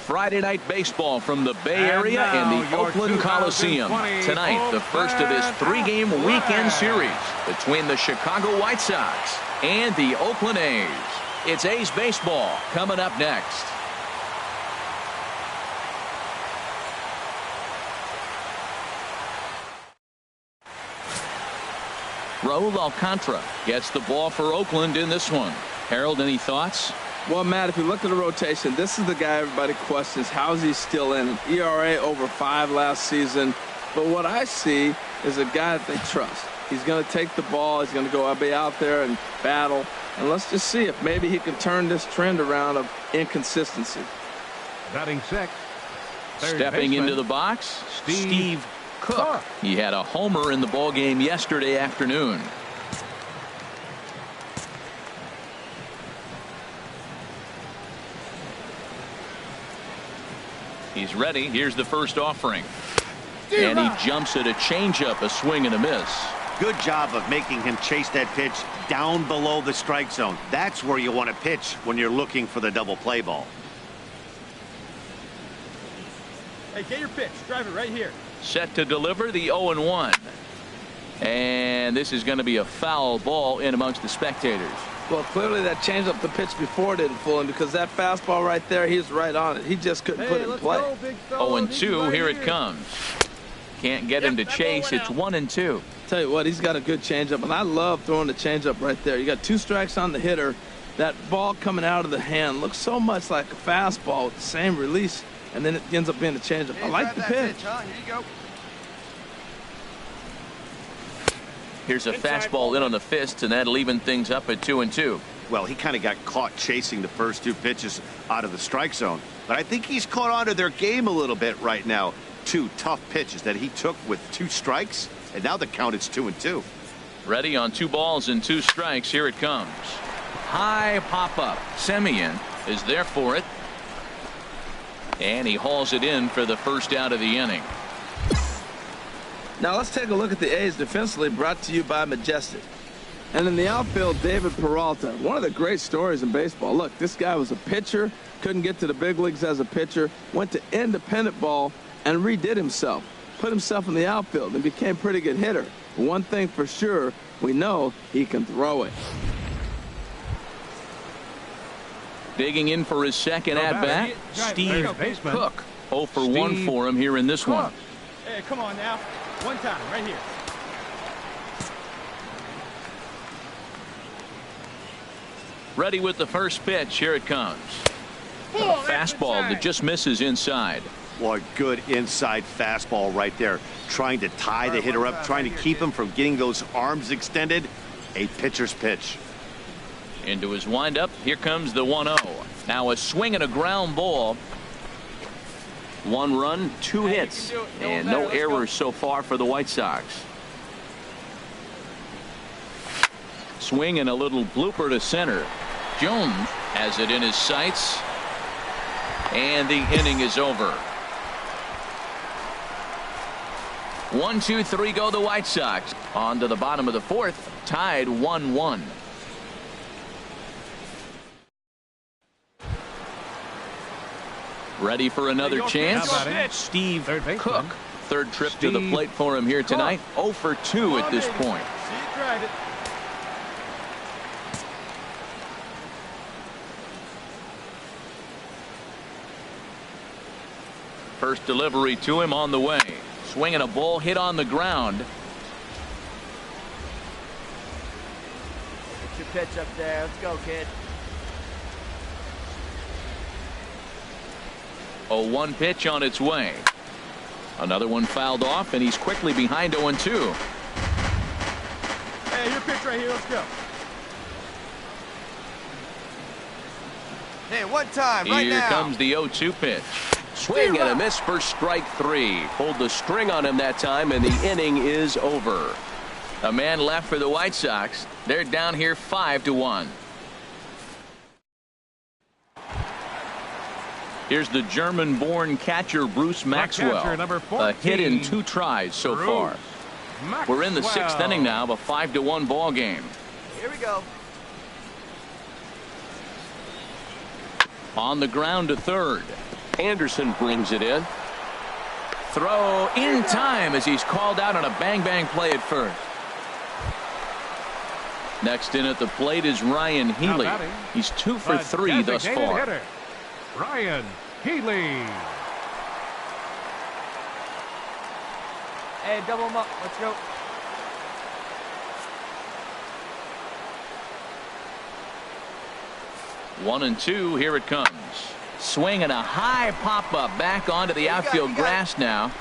Friday night baseball from the Bay Area and the Oakland Coliseum. Tonight, the first of this three-game weekend series between the Chicago White Sox and the Oakland A's. It's A's baseball coming up next. Raul Alcantara gets the ball for Oakland in this one. Harold, any thoughts? Well, Matt, if you look at the rotation, this is the guy everybody questions. How is he still in? ERA over 5 last season. But what I see is a guy that they trust. He's going to take the ball. He's going to go be out there and battle. And let's just see if maybe he can turn this trend around of inconsistency. Batting sixth. Stepping into the box, Steve Cook. He had a homer in the ball game yesterday afternoon. He's ready. Here's the first offering. And he jumps at a changeup, a swing and a miss. Good job of making him chase that pitch down below the strike zone. That's where you want to pitch when you're looking for the double play ball. Hey, get your pitch. Drive it right here. Set to deliver the 0-1. And this is going to be a foul ball in amongst the spectators. Well, clearly that changeup the pitch before didn't fool him, because that fastball right there, he's right on it. He just couldn't put it in play. 0-2, here it comes. Can't get him to chase. It's 1-2. Tell you what, he's got a good changeup, and I love throwing the changeup right there. You got 2 strikes on the hitter. That ball coming out of the hand looks so much like a fastball with the same release, and then it ends up being a changeup. I like the pitch. Here you go. Here's a fastball in on the fist, and that'll even things up at 2-2. Well, he kind of got caught chasing the first 2 pitches out of the strike zone. But I think he's caught on to their game a little bit right now. 2 tough pitches that he took with 2 strikes, and now the count is 2-2. Ready on 2 balls and 2 strikes. Here it comes. High pop up. Semien is there for it. And he hauls it in for the first out of the inning. Now let's take a look at the A's defensively, brought to you by Majestic. And in the outfield, David Peralta, one of the great stories in baseball. Look, this guy was a pitcher, couldn't get to the big leagues as a pitcher, went to independent ball and redid himself, put himself in the outfield and became a pretty good hitter. But one thing for sure, we know he can throw it. Digging in for his second at-bat, Steve Cook. 0 for 1 for him here in this one. Hey, come on now. One time, right here. Ready with the first pitch. Here it comes. A fastball that just misses inside. Well, a good inside fastball right there. Trying to tie the hitter up, trying to keep him from getting those arms extended. A pitcher's pitch. Into his windup. Here comes the 1-0. Now a swing and a ground ball. 1 run, 2 hits, and no errors so far for the White Sox. Swing and a little blooper to center. Jones has it in his sights, and the inning is over. 1, 2, 3 go the White Sox. On to the bottom of the 4th, tied 1-1. Ready for another chance. Steve Cook. 3rd trip to the plate for him here tonight. 0 for 2 at this point. First delivery to him on the way. Swinging a ball hit on the ground. Get your pitch up there. Let's go, kid. 0-1 pitch on its way. Another one fouled off, and he's quickly behind 0-2. Hey, your pitch right here. Let's go. Hey, one time, right now. Here comes the 0-2 pitch. Swing and a miss for strike 3. Pulled the string on him that time, and the inning is over. A man left for the White Sox. They're down here 5-1. Here's the German-born catcher Bruce Maxwell. A hit in 2 tries so far. We're in the 6th inning now of a 5-1 ball game. Here we go. On the ground to 3rd. Anderson brings it in. Throw in time as he's called out on a bang-bang play at first. Next in at the plate is Ryan Healy. He's 2 for 3 thus far. Hitter, Ryan Healy. Hey, double him up. Let's go. One and two. Here it comes. Swing and a high pop-up back onto the outfield grass now.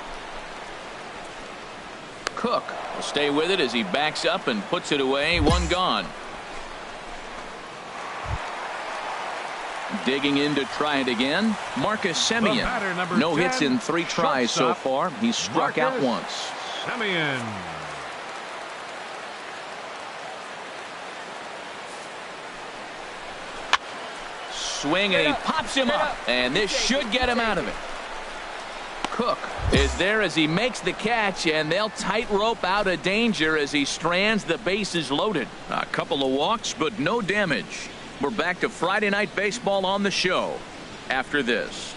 Cook will stay with it as he backs up and puts it away. One gone. Digging in to try it again. Marcus Semien. No hits in 3 tries so far. He's struck out once. Semien. Swing and he pops him up, and this should get him out of it. Cook is there as he makes the catch, and they'll tightrope out of danger as he strands the bases loaded. A couple of walks, but no damage. We're back to Friday Night Baseball on the show after this.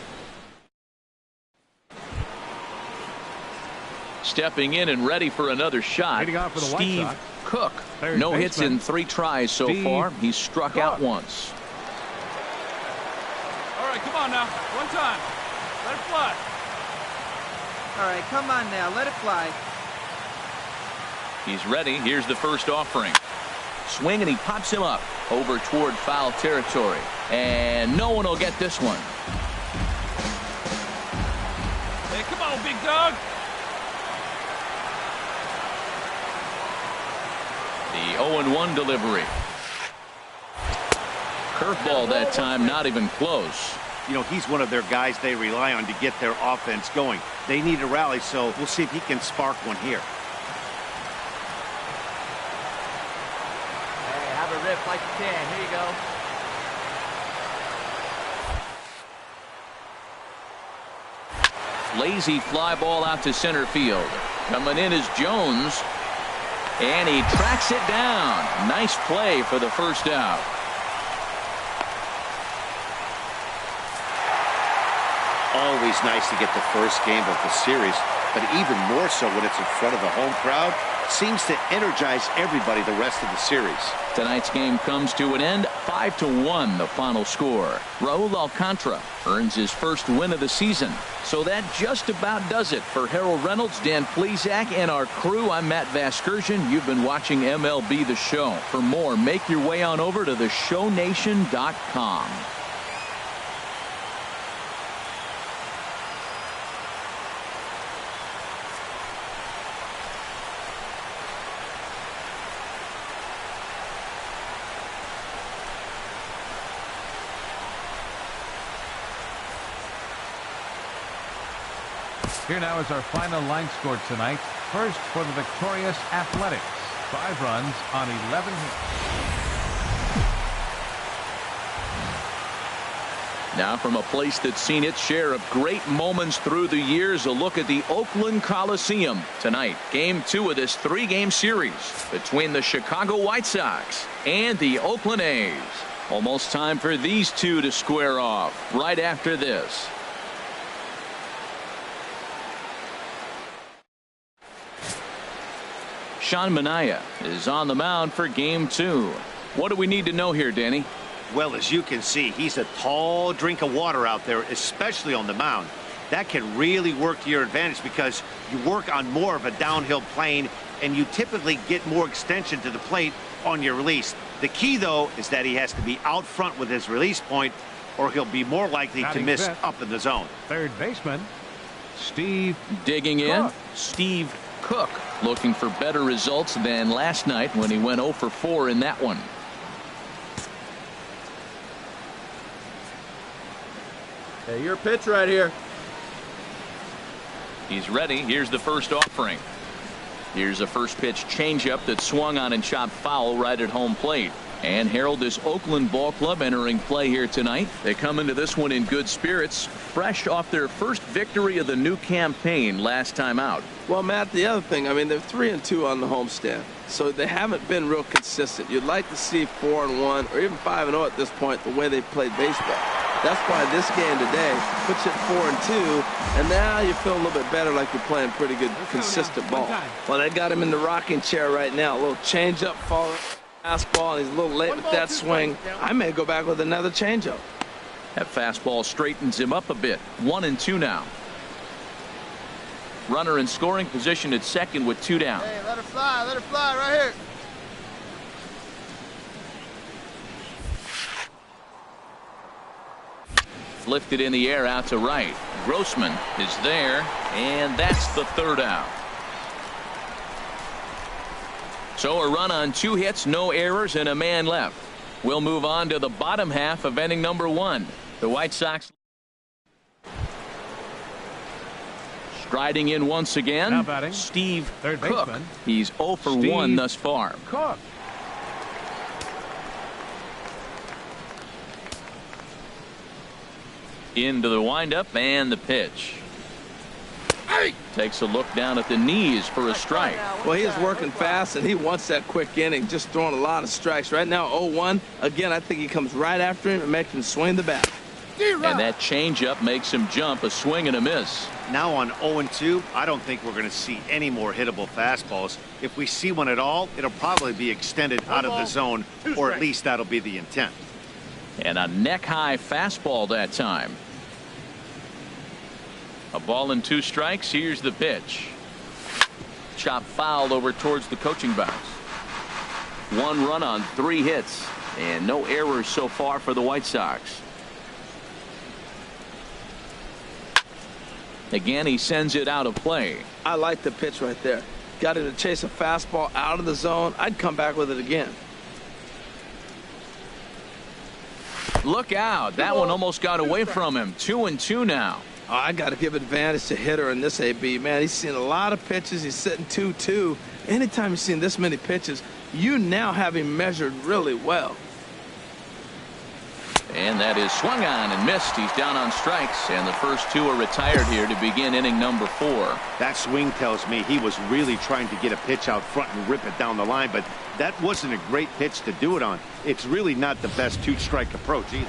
Stepping in and ready for another shot, Steve Cook. No hits in 3 tries so far. He's struck out once. All right, come on now. One time. Let it fly. All right, come on now. Let it fly. He's ready. Here's the first offering. Swing and he pops him up over toward foul territory. And no one will get this one. Hey, come on, big dog. The 0-1 delivery. Curveball that time, not even close. You know, he's one of their guys they rely on to get their offense going. They need a rally, so we'll see if he can spark one here. Hey, have a rip like you can. Here you go. Lazy fly ball out to center field. Coming in is Jones. And he tracks it down. Nice play for the first out. Always nice to get the first game of the series, but even more so when it's in front of the home crowd. Seems to energize everybody the rest of the series. Tonight's game comes to an end. 5-1 the final score. Raul Alcantara earns his first win of the season. So that just about does it for Harold Reynolds, Dan Plesac, and our crew. I'm Matt Vasgersian. You've been watching MLB The Show. For more, make your way on over to theshownation.com. Here now is our final line score tonight. First for the victorious Athletics. 5 runs on 11 hits. Now from a place that's seen its share of great moments through the years, a look at the Oakland Coliseum. Tonight, Game 2 of this 3-game series between the Chicago White Sox and the Oakland A's. Almost time for these two to square off right after this. Sean Manaea is on the mound for Game 2. What do we need to know here, Danny? Well, as you can see, he's a tall drink of water out there, especially on the mound. That can really work to your advantage because you work on more of a downhill plane and you typically get more extension to the plate on your release. The key, though, is that he has to be out front with his release point or he'll be more likely to miss up in the zone. Third baseman, Steve digging in. Steve Cook looking for better results than last night when he went 0 for 4 in that one. Hey, your pitch right here. He's ready. Here's the first offering. Here's a first pitch changeup that swung on and chopped foul right at home plate. And Harold, this Oakland ball club entering play here tonight. They come into this one in good spirits, fresh off their first victory of the new campaign last time out. Well, Matt, the other thing, I mean, they're 3-2 on the homestand, so they haven't been real consistent. You'd like to see 4-1 or even 5-0 at this point, the way they played baseball. That's why this game today puts you at 4-2, and now you feel a little bit better, like you're playing pretty good, consistent ball. Well, they got him in the rocking chair right now. A little change-up, falling fastball, and he's a little late with that swing. I may go back with another change-up. That fastball straightens him up a bit. 1-2 now. Runner in scoring position at second with 2 down. Hey, let her fly right here. Lifted in the air out to right. Grossman is there, and that's the 3rd out. So a run on 2 hits, no errors, and a man left. We'll move on to the bottom half of inning number 1. The White Sox striding in once again. Steve Cook. He's 0 for 1 thus far. Cook. Into the windup and the pitch. Takes a look down at the knees for a strike. Well, he is working fast, and he wants that quick inning, just throwing a lot of strikes. Right now, 0-1. Again, I think he comes right after him and makes him swing the bat. And that changeup makes him jump, a swing and a miss. Now on 0-2, I don't think we're going to see any more hittable fastballs. If we see one at all, it'll probably be extended out of the zone, or at least that'll be the intent. And a neck-high fastball that time. A ball and 2 strikes. Here's the pitch. Chop fouled over towards the coaching box. 1 run on 3 hits, and no errors so far for the White Sox. Again, he sends it out of play. I like the pitch right there. Got him to chase a fastball out of the zone. I'd come back with it again. Look out. That one almost got away from him. 2-2 now. Oh, I got to give advantage to hitter in this AB. Man, he's seen a lot of pitches. He's sitting 2-2. Anytime you've seen this many pitches, you now have him measured really well. And that is swung on and missed. He's down on strikes, and the first 2 are retired here to begin inning number 4. That swing tells me he was really trying to get a pitch out front and rip it down the line, but that wasn't a great pitch to do it on. It's really not the best 2-strike approach either.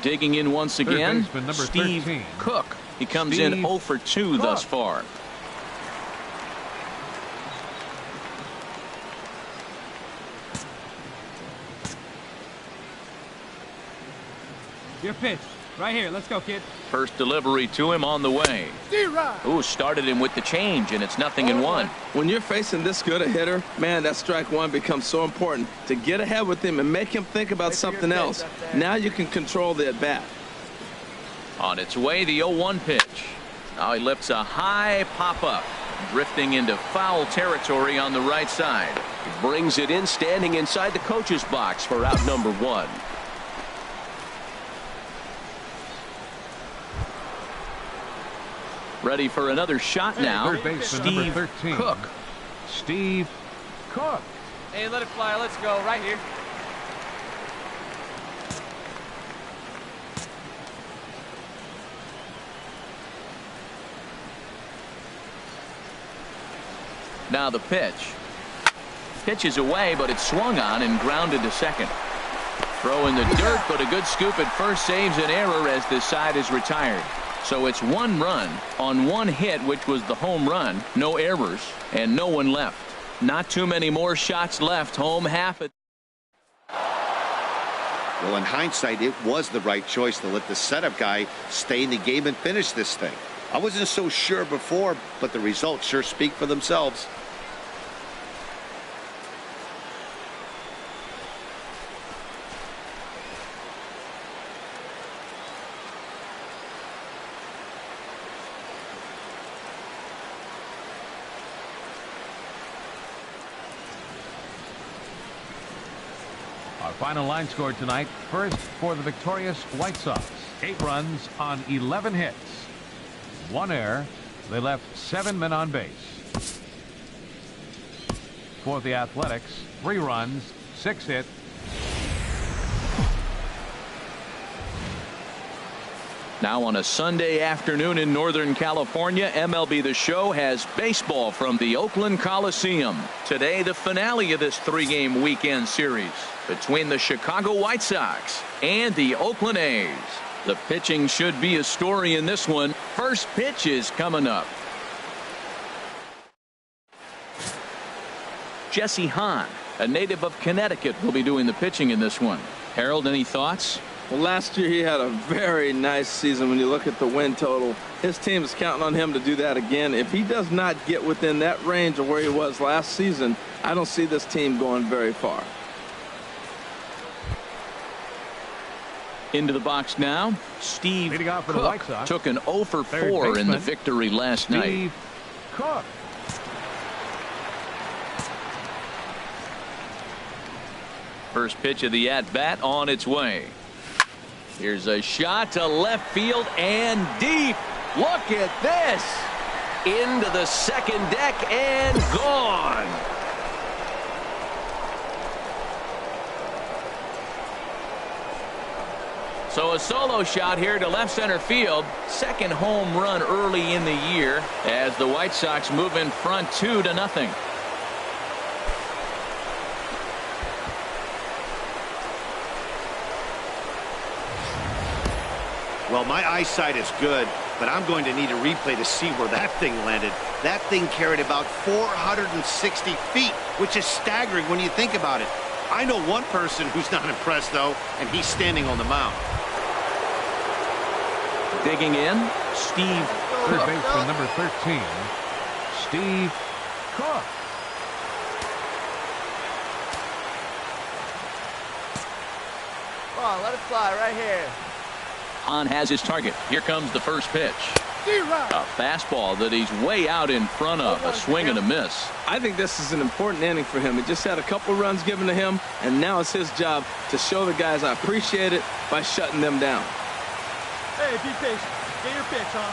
Digging in once again, Steve 13. Cook. He comes in 0 for 2 thus far. Your pitch. Right here. Let's go, kid. First delivery to him on the way. Ooh, started him with the change, and it's 0-1. When you're facing this good a hitter, man, that strike one becomes so important to get ahead with him and make him think about something else. Now you can control the at-bat. On its way, the 0-1 pitch. Now he lifts a high pop-up, drifting into foul territory on the right side. Brings it in, standing inside the coach's box for out number 1. Ready for another shot now. Steve Cook. Steve Cook. Hey, let it fly. Let's go. Right here. Now the pitch. Pitch is away, but it's swung on and grounded to second. Throw in the dirt, but a good scoop at first saves an error as this side is retired. So it's 1 run on 1 hit, which was the home run. No errors and no one left. Not too many more shots left. Home half it. Well, in hindsight, it was the right choice to let the setup guy stay in the game and finish this thing. I wasn't so sure before, but the results sure speak for themselves. Our final line score tonight. First for the victorious White Sox. 8 runs on 11 hits. 1 error. They left 7 men on base. For the Athletics, 3 runs, 6 hits. Now on a Sunday afternoon in Northern California, MLB The Show has baseball from the Oakland Coliseum. Today, the finale of this three-game weekend series between the Chicago White Sox and the Oakland A's. The pitching should be a story in this one. First pitch is coming up. Jesse Hahn, a native of Connecticut, will be doing the pitching in this one. Harold, any thoughts? Well, last year he had a very nice season when you look at the win total. His team is counting on him to do that again. If he does not get within that range of where he was last season, I don't see this team going very far. Into the box now, Steve Leading off for the White Sox, took an 0 for 4 in the victory last night. Steve Cook. First pitch of the at-bat on its way. Here's a shot to left field and deep. Look at this. Into the second deck and gone. So a solo shot here to left center field. Second home run early in the year as the White Sox move in front 2-0. Well, my eyesight is good, but I'm going to need a replay to see where that thing landed. That thing carried about 460 feet, which is staggering when you think about it. I know one person who's not impressed, though, and he's standing on the mound. Digging in, Steve Third baseman number 13, Steve Cook. Come on, let it fly right here. Hahn has his target. Here comes the first pitch. A fastball that he's way out in front of. A swing and a miss. I think this is an important inning for him. He just had a couple runs given to him, and now it's his job to show the guys I appreciate it by shutting them down. Hey, be patient. Get your pitch, huh?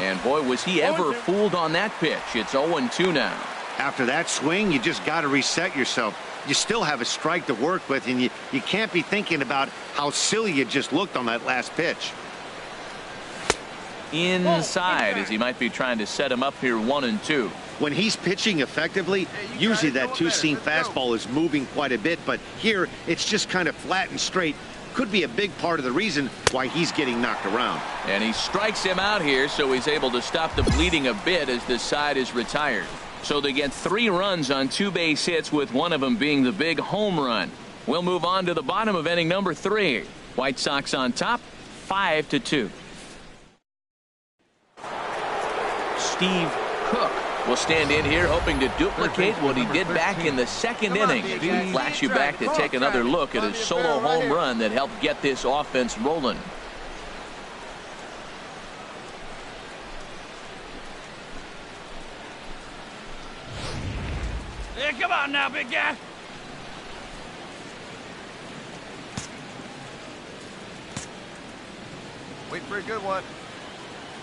And boy, was he ever fooled on that pitch. It's 0-2 now. After that swing, you just got to reset yourself. You still have a strike to work with, and you can't be thinking about how silly you just looked on that last pitch. Inside, as he might be trying to set him up here 1-2. When he's pitching effectively, usually that two-seam fastball is moving quite a bit, but here it's just kind of flat and straight. Could be a big part of the reason why he's getting knocked around. And he strikes him out here, so he's able to stop the bleeding a bit as this side is retired. So they get 3 runs on 2 base hits, with one of them being the big home run. We'll move on to the bottom of inning number 3. White Sox on top, 5-2. Steve Cook will stand in here hoping to duplicate what he did back in the second inning. Flash you back to take another look at his solo home run that helped get this offense rolling. Yeah, come on now, big guy. Wait for a good one.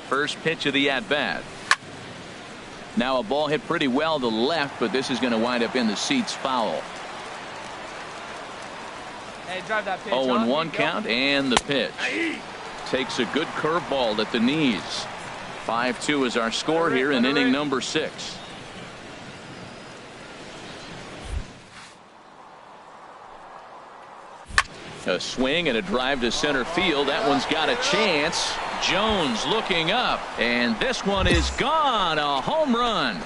First pitch of the at-bat. Now a ball hit pretty well to left, but this is going to wind up in the seats foul. Hey, drive that pitch. 0-1 count, and the pitch. Takes a good curveball at the knees. 5-2 is our score here in inning number 6. A swing and a drive to center field. That one's got a chance. Jones looking up, and this one is gone. A home run.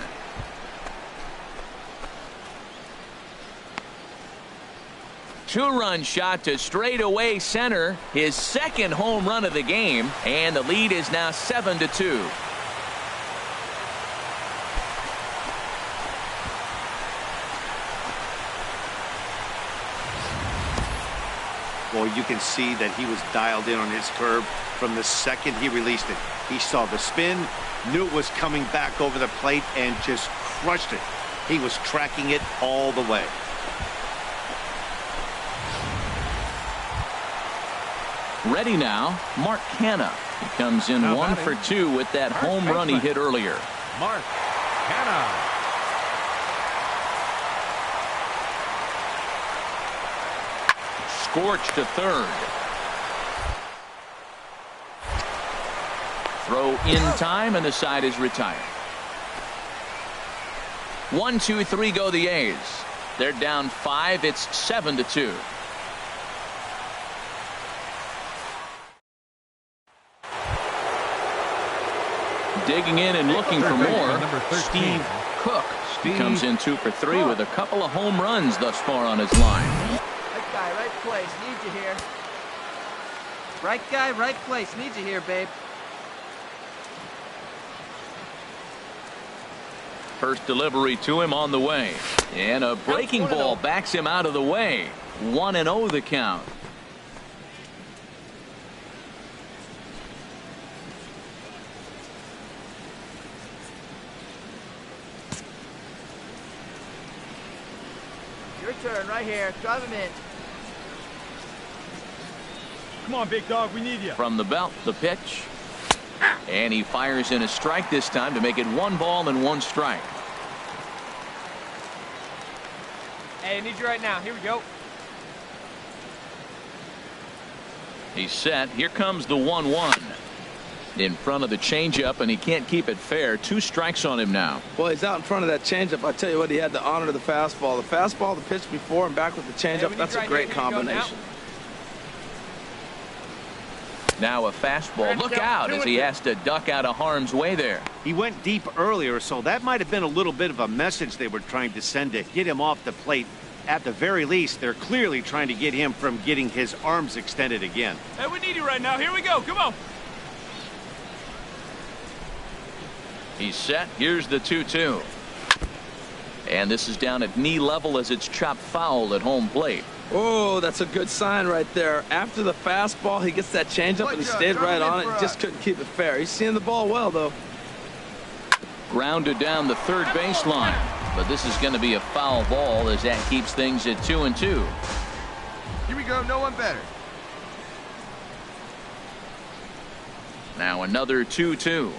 Two-run shot to straightaway center. His second home run of the game, and the lead is now 7-2. Boy, you can see that he was dialed in on his curve from the second he released it. He saw the spin, knew it was coming back over the plate, and just crushed it. He was tracking it all the way. Ready now, Mark Canha. He comes in 1 for 2 with that home run he hit earlier. Mark Canha. Scorched to third. Throw in time, and the side is retired. 1, 2, 3 go the A's. They're down 5. It's 7-2. Digging in and looking for more, Steve Cook comes in 2 for 3 with a couple of home runs thus far on his line. Right guy, right place. Need you here. Right guy, right place. Need you here, babe. First delivery to him on the way. And a breaking ball backs him out of the way. 1-0 the count. Your turn right here. Drive him in. Come on, big dog. We need you. From the belt, the pitch. And he fires in a strike this time to make it 1 ball and 1 strike. Hey, I need you right now. Here we go. He's set. Here comes the 1-1. In front of the changeup, and he can't keep it fair. 2 strikes on him now. Well, he's out in front of that changeup. I tell you what, he had to honor the fastball. The fastball, the pitch before, and back with the changeup. That's a great combination. Now a fastball. Look out as he has to duck out of harm's way there. He went deep earlier, so that might have been a little bit of a message they were trying to send to get him off the plate. At the very least, they're clearly trying to get him from getting his arms extended again. Hey, we need you right now. Here we go. Come on. He's set. Here's the 2-2. And this is down at knee level as it's chopped foul at home plate. Oh, that's a good sign right there. After the fastball, he gets that changeup, and he stayed right on it. Just couldn't keep it fair. He's seeing the ball well, though. Grounded down the third baseline. But this is going to be a foul ball as that keeps things at 2-2. Here we go. No one better. Now another 2-2.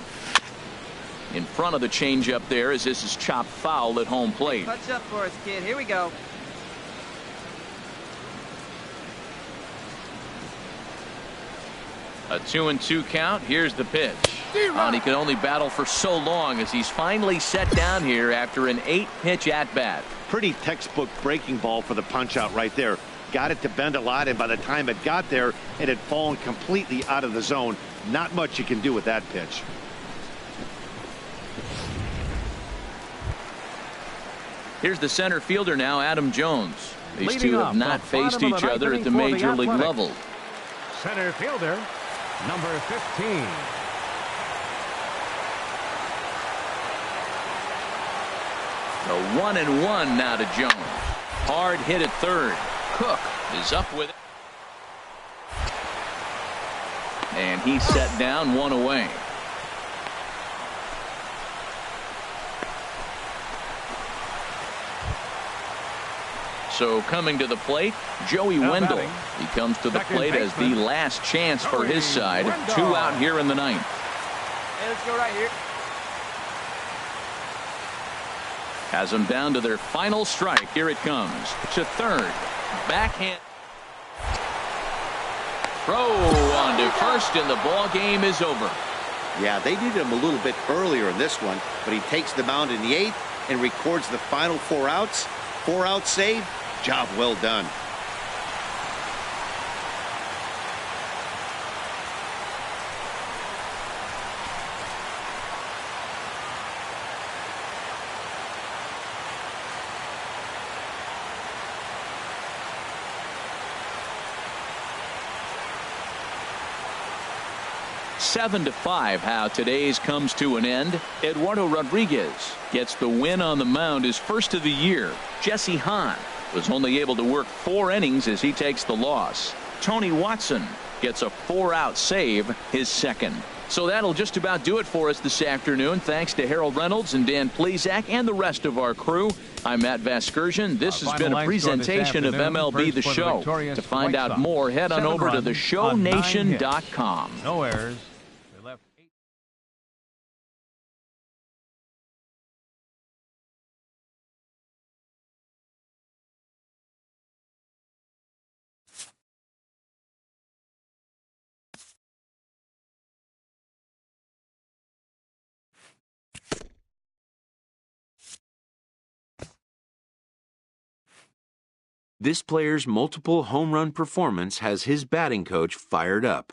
In front of the changeup there as this is chopped foul at home plate. Touch up for us, kid. Here we go. A 2-2 count. Here's the pitch. And he can only battle for so long as he's finally set down here after an 8-pitch at-bat. Pretty textbook breaking ball for the punch-out right there. Got it to bend a lot, and by the time it got there, it had fallen completely out of the zone. Not much you can do with that pitch. Here's the center fielder now, Adam Jones. These Leading two off have not the faced bottom of each the ninth other at the inning for major the league Athletics. level. Center fielder, number 15. The 1-1 now to Jones. Hard hit at third. Cook is up with it. And he's set down, 1 away. So coming to the plate, Joey Wendell. He comes to the plate as the last chance for his side. 2 out here in the ninth. Hey, let's go right here. Has them down to their final strike. Here it comes to third. Backhand. Throw on to first, and the ball game is over. Yeah, they needed him a little bit earlier in this one, but he takes the mound in the 8th and records the final 4 outs. 4 out save. Job well done. Seven to 5 how today's comes to an end. Eduardo Rodriguez gets the win on the mound, his first of the year. Jesse Hahn was only able to work 4 innings as he takes the loss. Tony Watson gets a 4-out save, his second. So that'll just about do it for us this afternoon. Thanks to Harold Reynolds and Dan Plezak and the rest of our crew. I'm Matt Vasgersian. This has been a presentation of MLB The Show. To find out more, head on over to theshownation.com. No errors. This player's multiple home run performance has his batting coach fired up.